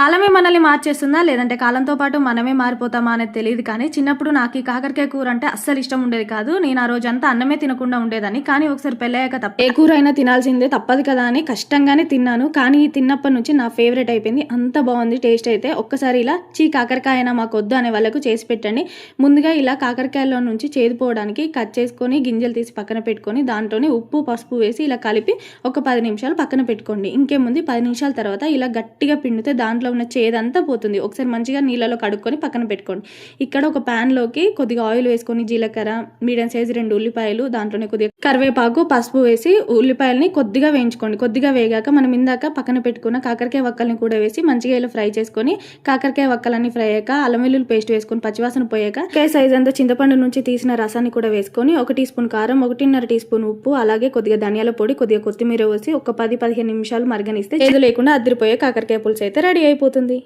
కాలమే మనల్ని మార్చేస్తుందా? లేదంటే కాలంతో పాటు మనమే మారిపోతామా అనేది తెలీదు కానీ, చిన్నప్పుడు నాకు ఈ కాకరకాయ కూర అంటే అస్సలు ఇష్టం ఉండేది కాదు. నేను ఆ రోజంతా అన్నమే తినకుండా ఉండేదాన్ని. కానీ ఒకసారి పెళ్ళయ్యాక ఏ కూర అయినా తినాల్సిందే తప్పదు కదా అని కష్టంగానే తిన్నాను. కానీ తిన్నప్పటి నుంచి నా ఫేవరెట్ అయిపోయింది. అంత బాగుంది టేస్ట్ అయితే. ఒక్కసారి ఇలా కాకరకాయ అయినా మాకొద్దు అనే వాళ్ళకు చేసి పెట్టండి. ముందుగా ఇలా కాకరకాయలో నుంచి చేదుపోవడానికి కట్ చేసుకొని గింజలు తీసి పక్కన పెట్టుకొని దాంట్లోనే ఉప్పు, పసుపు వేసి ఇలా కలిపి ఒక 10 నిమిషాలు పక్కన పెట్టుకోండి. ఇంకేముంది 10 నిమిషాల తర్వాత ఇలా గట్టిగా పిండితే దాంట్లో ఉన్న చేదంతా పోతుంది. ఒకసారి మంచిగా నీళ్ళలో కడుక్కొని పక్కన పెట్టుకోండి. ఇక్కడ ఒక ప్యాన్లోకి కొద్దిగా ఆయిల్ వేసుకొని జీలకర్ర, మీడియం సైజు 2 ఉల్లిపాయలు, దాంట్లోనే కొద్దిగా కరివేపాకు, పసుపు వేసి ఉల్లిపాయలని కొద్దిగా వేయించుకోండి. కొద్దిగా వేగాక మనం ఇందాక పక్కన పెట్టుకున్న కాకరకాయ వక్కల్ని కూడా వేసి మంచిగా ఇలా ఫ్రై చేసుకొని, కాకరకాయ వక్కలన్నీ ఫ్రై అయ్యాక అల్లం వెల్లుల్లి పేస్ట్ వేసుకొని పచ్చివాసన పోయాక సైజ్ అంతా చింతపండు నుంచి తీసిన రసాన్ని కూడా వేసుకొని 1 టీ స్పూన్ కారం, 1.5 టీ స్పూన్ ఉప్పు, అలాగే కొద్దిగా ధనియాల పొడి, కొద్దిగా కొత్తిమీర వేసి ఒక 10-15 నిమిషాలు మరగనిస్తే ఏది లేకుండా అదిరిపోయే కాకరకాయ పులుసు అయితే రెడీ అయిపోతుంది.